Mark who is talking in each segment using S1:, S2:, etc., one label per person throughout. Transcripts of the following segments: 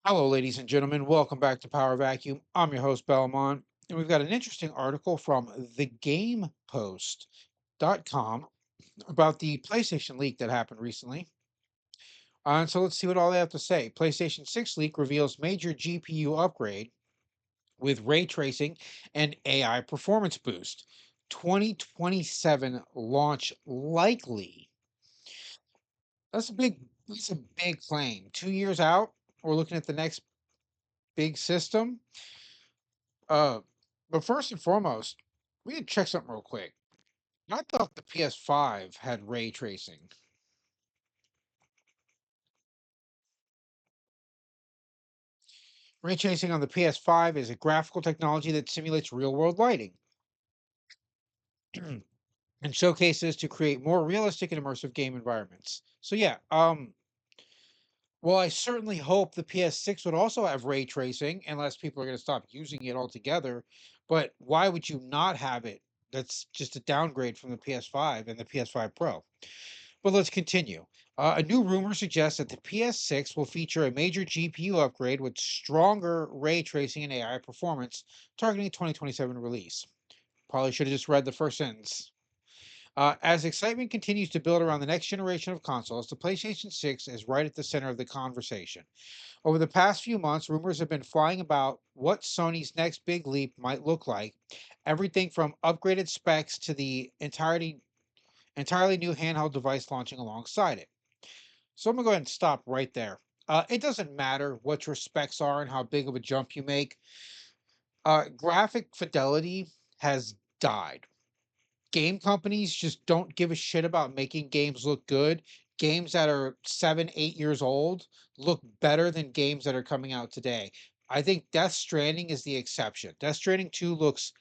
S1: Hello, ladies and gentlemen. Welcome back to Power Vacuum. I'm your host, Belmont, and we've got an interesting article from thegamepost.com about the PlayStation leak that happened recently. And so let's see what all they have to say. PlayStation 6 leak reveals major GPU upgrade with ray tracing and AI performance boost. 2027 launch likely. That's a big claim. 2 years out, we're looking at the next big system. Uh, but first and foremost, we had to check something real quick. I thought the PS5 had ray tracing. Ray tracing on the PS5 is a graphical technology that simulates real-world lighting and showcases to create more realistic and immersive game environments. So yeah, well, I certainly hope the PS6 would also have ray tracing, unless people are going to stop using it altogether. But why would you not have it? That's just a downgrade from the PS5 and the PS5 Pro. But let's continue. A new rumor suggests that the PS6 will feature a major GPU upgrade with stronger ray tracing and AI performance, targeting 2027 release. Probably should have just read the first sentence. As excitement continues to build around the next generation of consoles, the PlayStation 6 is right at the center of the conversation. Over the past few months, rumors have been flying about what Sony's next big leap might look like. Everything from upgraded specs to the entirely new handheld device launching alongside it. So I'm gonna go ahead and stop right there. It doesn't matter what your specs are and how big of a jump you make. Graphic fidelity has died. Game companies just don't give a shit about making games look good. Games that are 7, 8 years old look better than games that are coming out today. I think Death Stranding is the exception. Death Stranding 2 looks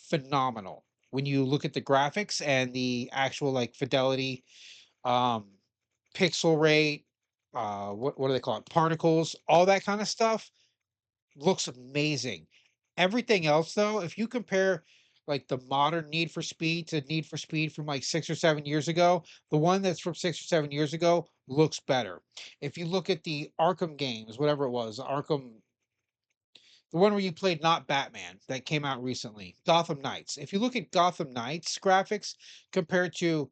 S1: phenomenal when you look at the graphics and the actual like fidelity, um, pixel rate, what do they call it? Particles, all that kind of stuff looks amazing. Everything else, though, if you compare like the modern Need for Speed to Need for Speed from like 6 or 7 years ago, the one that's from 6 or 7 years ago looks better. If you look at the Arkham games, whatever it was, Arkham, the one where you played not Batman that came out recently, Gotham Knights. If you look at Gotham Knights graphics compared to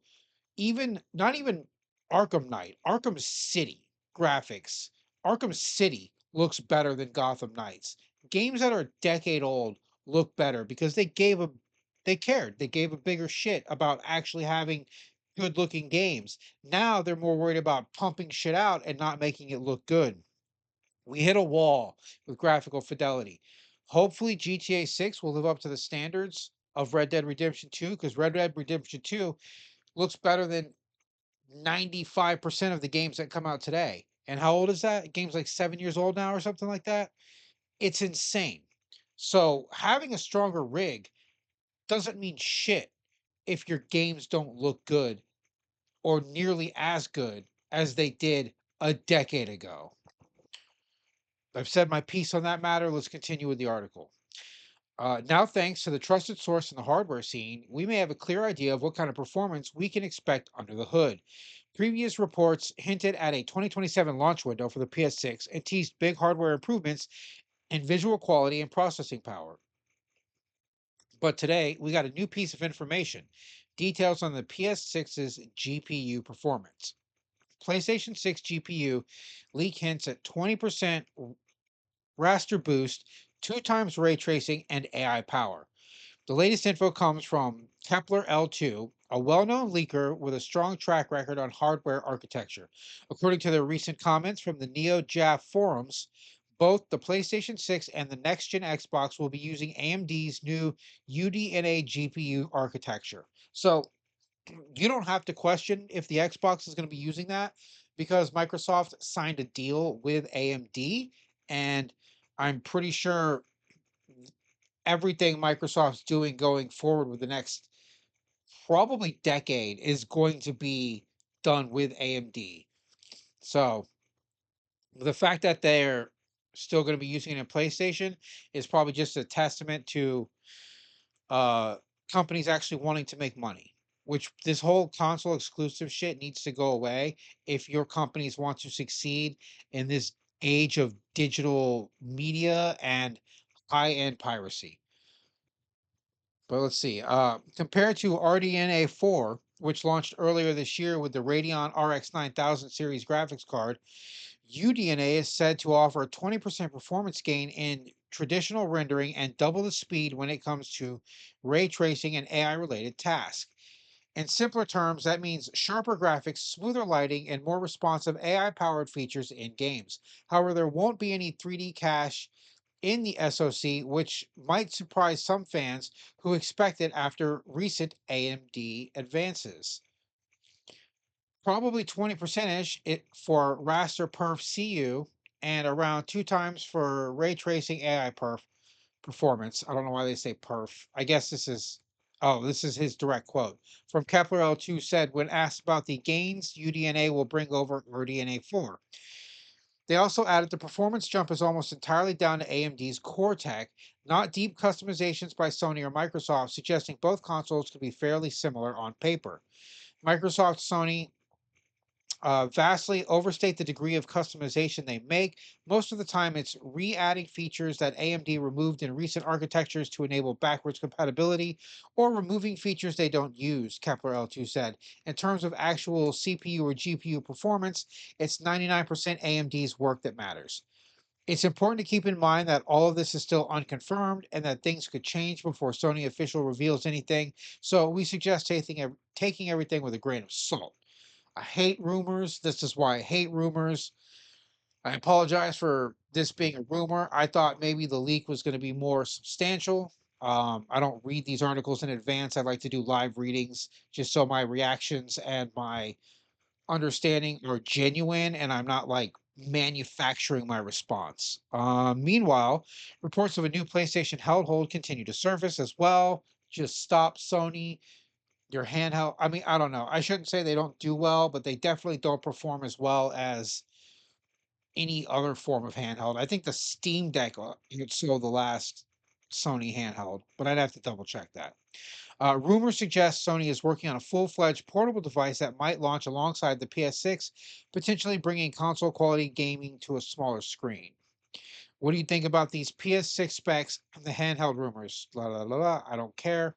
S1: even not even Arkham Knight, Arkham City graphics. Arkham City looks better than Gotham Knights. Games that are a decade old look better because they cared. They gave a bigger shit about actually having good looking games. Now they're more worried about pumping shit out and not making it look good. We hit a wall with graphical fidelity. Hopefully GTA 6 will live up to the standards of Red Dead Redemption 2 because Red Dead Redemption 2 looks better than 95% of the games that come out today. And how old is that? Game's like 7 years old now or something like that. It's insane. So having a stronger rig doesn't mean shit if your games don't look good or nearly as good as they did a decade ago. I've said my piece on that matter. Let's continue with the article. Now, thanks to the trusted source in the hardware scene, we may have a clear idea of what kind of performance we can expect under the hood. Previous reports hinted at a 2027 launch window for the PS6 and teased big hardware improvements in visual quality and processing power. But today, we got a new piece of information, details on the PS6's GPU performance. PlayStation 6 GPU leak hints at 20% raster boost, two times ray tracing, and AI power. The latest info comes from Kepler L2, a well known leaker with a strong track record on hardware architecture. According to their recent comments from the NeoJAF forums, both the PlayStation 6 and the next gen Xbox will be using AMD's new UDNA GPU architecture. So you don't have to question if the Xbox is going to be using that because Microsoft signed a deal with AMD, and I'm pretty sure everything Microsoft's doing going forward with the next probably decade is going to be done with AMD. So the fact that they're still going to be using it in PlayStation is probably just a testament to uh companies actually wanting to make money. Which this whole console exclusive shit needs to go away if your companies want to succeed in this age of digital media and high-end piracy. But let's see. Compared to RDNA 4, which launched earlier this year with the Radeon RX 9000 series graphics card, UDNA is said to offer a 20% performance gain in traditional rendering and double the speed when it comes to ray tracing and AI related tasks. In simpler terms, that means sharper graphics, smoother lighting, and more responsive AI powered features in games. However, there won't be any 3D cache in the SoC, which might surprise some fans who expect it after recent AMD advances. Probably 20% ish it for raster perf CU and around two times for ray tracing AI perf performance. I don't know why they say perf. I guess this is his direct quote. From Kepler L2 said when asked about the gains UDNA will bring over RDNA 4. They also added the performance jump is almost entirely down to AMD's core tech, not deep customizations by Sony or Microsoft, suggesting both consoles could be fairly similar on paper. Microsoft, Sony, vastly overstate the degree of customization they make. Most of the time, it's re adding features that AMD removed in recent architectures to enable backwards compatibility, or removing features they don't use, Kepler L2 said. In terms of actual CPU or GPU performance, it's 99% AMD's work that matters. It's important to keep in mind that all of this is still unconfirmed and that things could change before Sony official reveals anything. So we suggest taking everything with a grain of salt. I hate rumors. This is why I hate rumors. I apologize for this being a rumor. I thought maybe the leak was going to be more substantial. I don't read these articles in advance. I like to do live readings just so my reactions and my understanding are genuine and I'm not like manufacturing my response. Meanwhile, reports of a new PlayStation handheld continue to surface as well. Just stop, Sony. Your handheld, I mean, I don't know. I shouldn't say they don't do well, but they definitely don't perform as well as any other form of handheld. I think the Steam Deck sold the last Sony handheld, but I'd have to double check that. Rumors suggest Sony is working on a full-fledged portable device that might launch alongside the PS6, potentially bringing console quality gaming to a smaller screen. What do you think about these PS6 specs and the handheld rumors? La la la la. I don't care.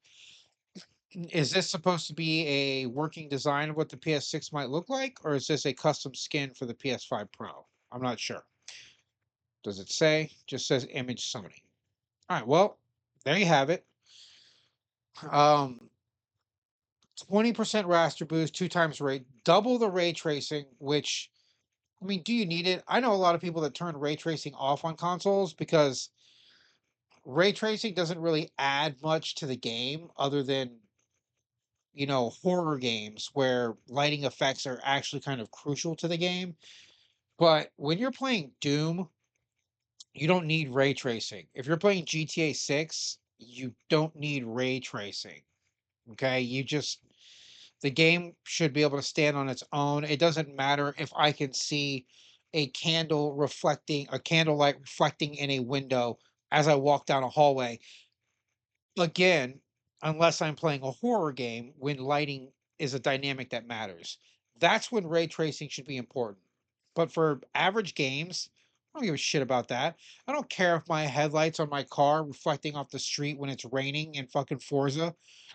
S1: Is this supposed to be a working design of what the PS6 might look like, or is this a custom skin for the PS5 Pro? I'm not sure. Does it say? Just says image Sony. All right, well, there you have it. 20% raster boost, two times rate, double the ray tracing, which, I mean, do you need it? I know a lot of people that turn ray tracing off on consoles because ray tracing doesn't really add much to the game other than horror games where lighting effects are actually kind of crucial to the game. But when you're playing Doom, you don't need ray tracing. If you're playing GTA 6, you don't need ray tracing. Okay? The game should be able to stand on its own. It doesn't matter if I can see a candlelight reflecting in a window as I walk down a hallway. Again, unless I'm playing a horror game when lighting is a dynamic that matters. That's when ray tracing should be important. But for average games, I don't give a shit about that. I don't care if my headlights on my car reflecting off the street when it's raining in fucking Forza.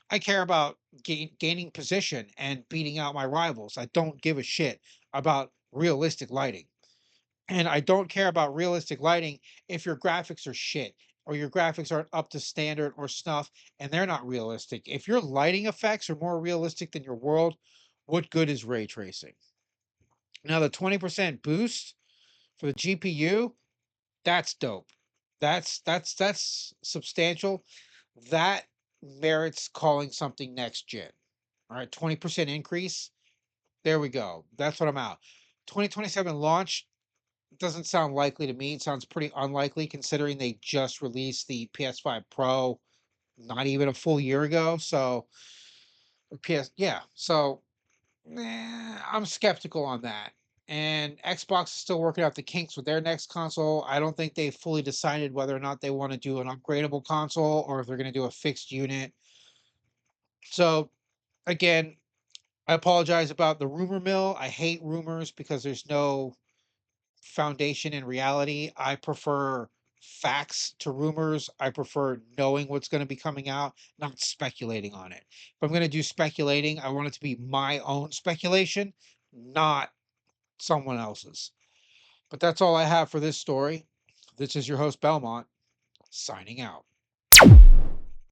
S1: I care about gaining position and beating out my rivals. I don't give a shit about realistic lighting. And I don't care about realistic lighting if your graphics are shit or your graphics aren't up to standard or snuff and they're not realistic. If your lighting effects are more realistic than your world, what good is ray tracing? Now, the 20% boost for the GPU, that's dope. That's substantial. That merits calling something next gen. All right, 20% increase. There we go. That's what I'm out. 2027 launch doesn't sound likely to me. It sounds pretty unlikely considering they just released the PS5 Pro not even a full year ago. So, yeah. So, I'm skeptical on that. And Xbox is still working out the kinks with their next console. I don't think they've fully decided whether or not they want to do an upgradable console or if they're going to do a fixed unit. So, again, I apologize about the rumor mill. I hate rumors because there's no foundation in reality. I prefer facts to rumors. I prefer knowing what's going to be coming out, not speculating on it. If I'm going to do speculating, I want it to be my own speculation, not someone else's. But that's all I have for this story. This is your host, Belmont, signing out.